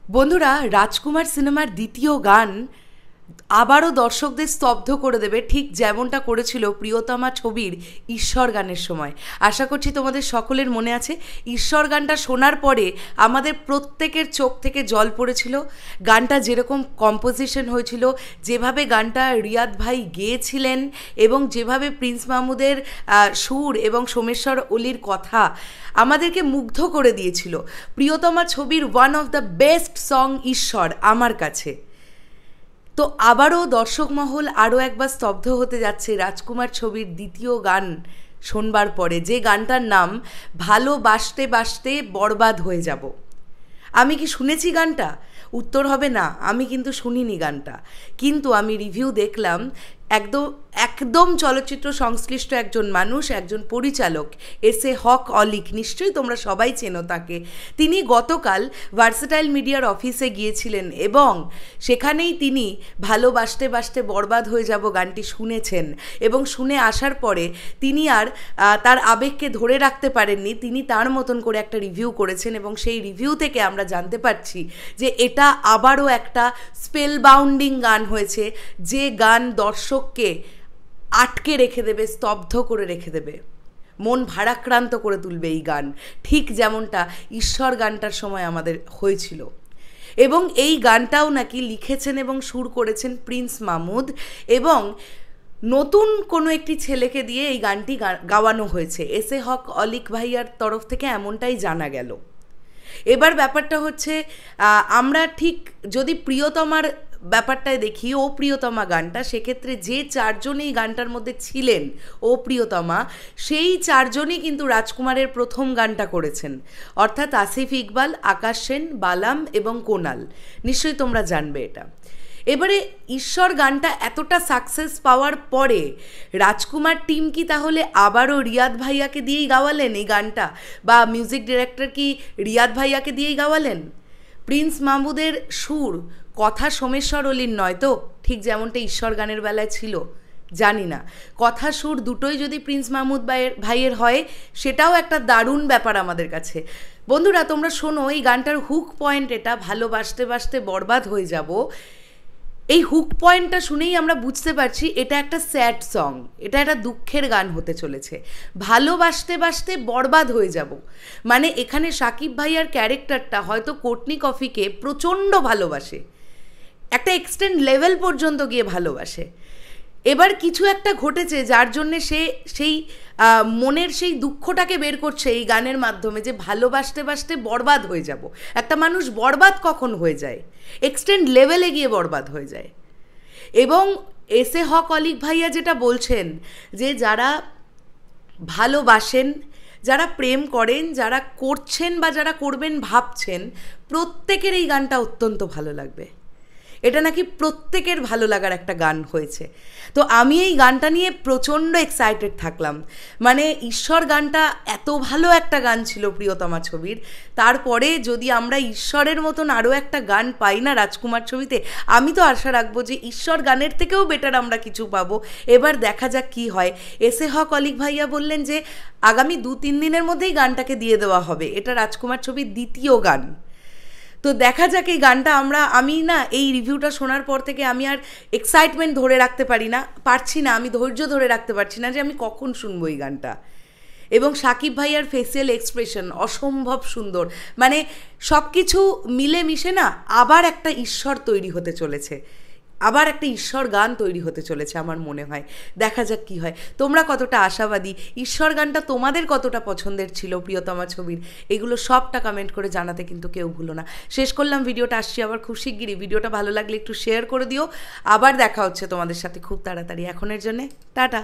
বন্ধুরা, রাজকুমার সিনেমার দ্বিতীয় গান আবারও দর্শকদের স্তব্ধ করে দেবে, ঠিক যেমনটা করেছিল প্রিয়তমা ছবির ঈশ্বর গানের সময়। আশা করছি তোমাদের সকলের মনে আছে। ঈশ্বর গানটা শোনার পরে আমাদের প্রত্যেকের চোখ থেকে জল পড়েছিল। গানটা যেরকম কম্পোজিশন হয়েছিল, যেভাবে গানটা রিয়াদ ভাই গেয়েছিলেন এবং যেভাবে প্রিন্স মাহমুদের সুর এবং সোমেশ্বর অলির কথা আমাদেরকে মুগ্ধ করে দিয়েছিল। প্রিয়তমা ছবির one of the best song ঈশ্বর আমার কাছে। তো আবারও দর্শক মহল আরও একবার স্তব্ধ হতে যাচ্ছে রাজকুমার ছবির দ্বিতীয় গান শোনবার পরে, যে গানটার নাম ভালোবাসতে বাসতে বরবাদ হয়ে যাব। আমি কি শুনেছি গানটা? উত্তর হবে না, আমি কিন্তু শুনিনি গানটা। কিন্তু আমি রিভিউ দেখলাম। একদম একদম চলচ্চিত্র সংশ্লিষ্ট একজন মানুষ, একজন পরিচালক, এস এ হক অলিক, নিশ্চয়ই তোমরা সবাই চেনো তাকে। তিনি গতকাল ভার্সেটাইল মিডিয়ার অফিসে গিয়েছিলেন এবং সেখানেই তিনি ভালোবাসতে বাসতে বরবাদ হয়ে যাব গানটি শুনেছেন এবং শুনে আসার পরে তিনি আর তার আবেগকে ধরে রাখতে পারেননি। তিনি তার মতন করে একটা রিভিউ করেছেন এবং সেই রিভিউ থেকে আমরা জানতে পারছি যে এটা আবারও একটা স্পেল বাউন্ডিং গান হয়েছে, যে গান দর্শককে আটকে রেখে দেবে, স্তব্ধ করে রেখে দেবে, মন ভারাক্রান্ত করে তুলবে এই গান, ঠিক যেমনটা ঈশ্বর গানটার সময় আমাদের হয়েছিল। এবং এই গানটাও নাকি লিখেছেন এবং সুর করেছেন প্রিন্স মাহমুদ, এবং নতুন কোনো একটি ছেলেকে দিয়ে এই গানটি গাওয়ানো হয়েছে এস এ হক অলিক ভাইয়ার তরফ থেকে, এমনটাই জানা গেল। এবার ব্যাপারটা হচ্ছে, আমরা ঠিক যদি প্রিয়তমার ব্যাপারটায় দেখি, ও প্রিয়তমা গানটা, সেক্ষেত্রে যে চারজন এই গানটার মধ্যে ছিলেন ও প্রিয়তমা, সেই চারজনই কিন্তু রাজকুমারের প্রথম গানটা করেছেন, অর্থাৎ আসিফ ইকবাল, আকাশ সেন, বালাম এবং কোনাল। নিশ্চয়ই তোমরা জানবে এটা। এবারে ঈশ্বর গানটা এতটা সাকসেস পাওয়ার পরে রাজকুমার টিম কি তাহলে আবারও রিয়াদ ভাইয়াকে দিয়েই গাওয়ালেন এই গানটা, বা মিউজিক ডিরেক্টর কি রিয়াদ ভাইয়াকে দিয়েই গাওয়ালেন? প্রিন্স মাহমুদের সুর, কথা সোমেশ্বর অলির নয় তো, ঠিক যেমনটা ঈশ্বর গানের বেলায় ছিল? জানি না। কথা সুর দুটোই যদি প্রিন্স মাহমুদ ভাইয়ের হয়, সেটাও একটা দারুণ ব্যাপার আমাদের কাছে। বন্ধুরা, তোমরা শোনো, এই গানটার হুক পয়েন্ট এটা, ভালোবাসতে বাসতে বরবাদ হয়ে যাব। এই হুক পয়েন্টটা শুনেই আমরা বুঝতে পারছি এটা একটা স্যাড সং, এটা একটা দুঃখের গান হতে চলেছে। ভালোবাসতে বাসতে বরবাদ হয়ে যাব মানে এখানে সাকিব ভাইয়ার ক্যারেক্টারটা হয়তো কোর্টনি কফিকে প্রচণ্ড ভালোবাসে, একটা এক্সটেন্ড লেভেল পর্যন্ত গিয়ে ভালোবাসে। এবার কিছু একটা ঘটেছে যার জন্যে সে সেই মনের সেই দুঃখটাকে বের করছে এই গানের মাধ্যমে, যে ভালোবাসতে বাসতে বরবাদ হয়ে যাব। একটা মানুষ বরবাদ কখন হয়ে যায়? এক্সটেন্ড লেভেলে গিয়ে বরবাদ হয়ে যায়। এবং এস এ হক অলিক ভাইয়া যেটা বলছেন, যে যারা ভালোবাসেন, যারা প্রেম করেন, যারা করছেন বা যারা করবেন ভাবছেন, প্রত্যেকের এই গানটা অত্যন্ত ভালো লাগবে। এটা নাকি প্রত্যেকের ভালো লাগার একটা গান হয়েছে। তো আমি এই গানটা নিয়ে প্রচণ্ড এক্সাইটেড থাকলাম। মানে ঈশ্বর গানটা এত ভালো একটা গান ছিল প্রিয়তমা ছবির, তারপরে যদি আমরা ঈশ্বরের মতন আরও একটা গান পাই না রাজকুমার ছবিতে, আমি তো আশা রাখবো যে ঈশ্বর গানের থেকেও বেটার আমরা কিছু পাবো। এবার দেখা যাক কি হয়। এস এ হক অলিক ভাইয়া বললেন যে আগামী 2-3 দিনের মধ্যেই গানটাকে দিয়ে দেওয়া হবে। এটা রাজকুমার ছবির দ্বিতীয় গান। তো দেখা যাক এই গানটা আমি না এই রিভিউটা শোনার পর থেকে আমি আর এক্সাইটমেন্ট ধরে রাখতে পারছি না, আমি ধৈর্য ধরে রাখতে পারছি না যে আমি কখন শুনবো এই গানটা। এবং সাকিব ভাইয়ার ফেসিয়াল এক্সপ্রেশন অসম্ভব সুন্দর, মানে সব কিছু মিলেমিশে না আবার একটা ঈশ্বর তৈরি হতে চলেছে, আবার একটা ঈশ্বর গান তৈরি হতে চলেছে আমার মনে হয়। দেখা যাক কী হয়। তোমরা কতটা আশাবাদী, ঈশ্বর গানটা তোমাদের কতটা পছন্দের ছিল প্রিয়তমা ছবির, এগুলো সবটা কমেন্ট করে জানাতে কিন্তু কেউ ভুলো না। শেষ করলাম ভিডিওটা, আসছি আবার খুব শিগগিরই। ভিডিওটা ভালো লাগলে একটু শেয়ার করে দিও। আবার দেখা হচ্ছে তোমাদের সাথে খুব তাড়াতাড়ি। এখনের জন্যে টাটা।